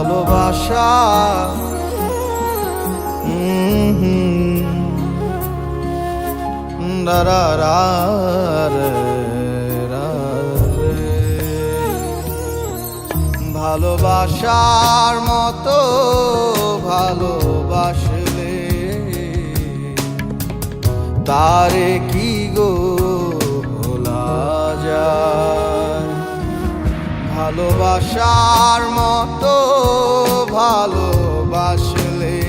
ভালোবাসা ভালোবাসার মতো ভালোবাসলে তারে কি গো ভোলা যায়। ভালোবাসার মতো ভালোবাসলে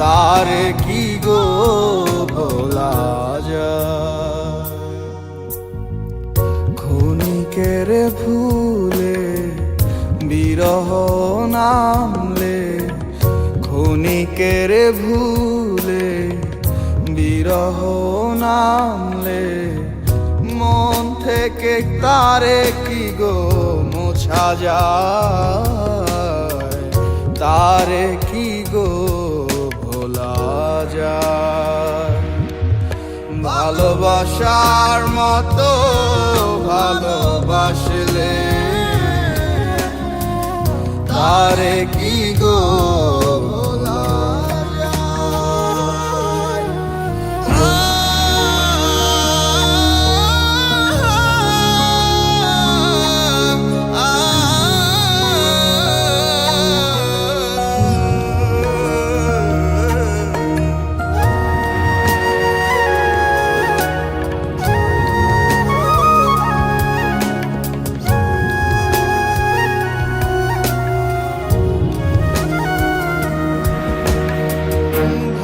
তারে কি গো ভোলা যায়। ক্ষণিকের ভুলে বিরহ নামলে, ক্ষণিকের ভুলে বিরহ নামলে মন থেকে তারে কি গো মোছা যায়। তারে কি গো ভোলা যায়। ভালোবাসার মতো ভালোবাসলে তারে কি গো ভোলা যায়।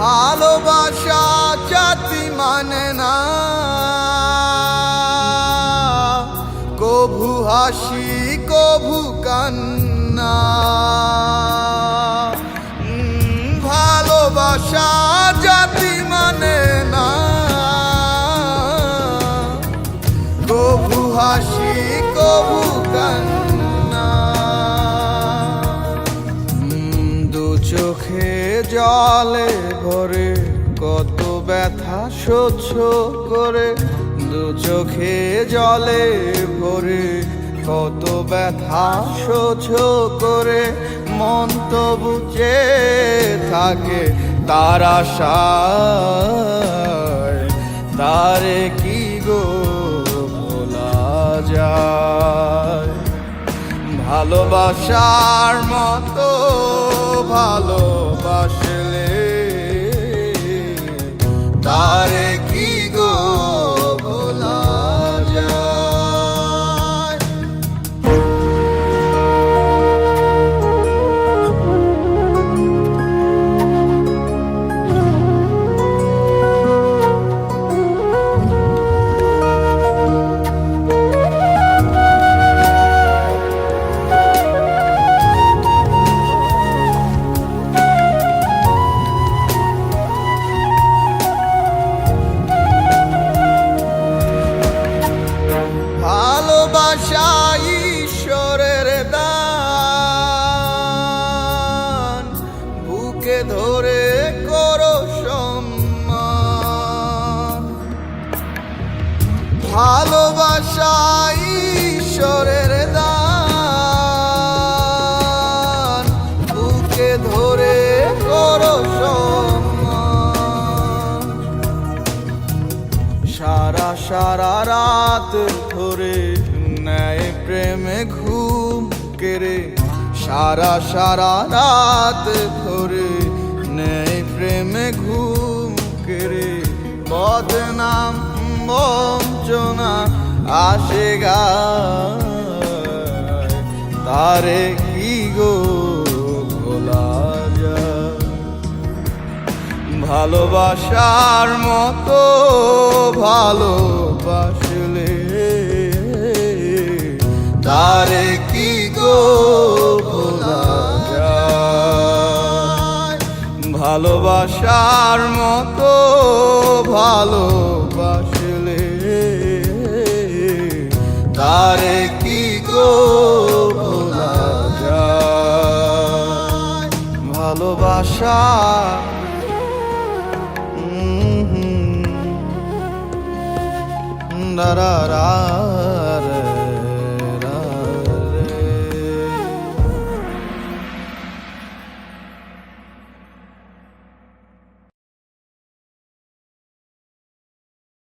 ভালোবাসা জাতি মানে না, কভু হাসি কভু কান্না। ভালোবাসা জাতি মানে না, কভু হাসি কভু কান্না। দু চোখে জলে ভরে কত ব্যথা সহ্য করে, দু চোখে জলে ভরে কত ব্যথা সহ্য করে মন তবু চেয়ে থাকে তার আশায়। তারে কি গো ভোলা যায়। ভালোবাসার মতো ভালোবাসলে তারে কি গো ভোলা যায়। ভালোবাসা ঈশ্বরের দান, বুকে ধরে করো সম্মান। ভালোবাসা ঈশ্বরের দান, বুকে ধরে করো সম্মান। সারা সারা রাত ধরে নেয় প্রেমে ঘুম কেড়ে, সারা সারা রাত ধরে নেয় প্রেমে ঘুম কেড়ে। বদনাম বঞ্চনা আসে গায়, তারে কি গো ভোলা যায়। ভালোবাসার মতো ভালোবাসলে তারে কি গো ভোলা যায়। ভালোবাসার মতো ভালোবাসলে তারে কি গো ভোলা যায়। ভালোবাসা da da da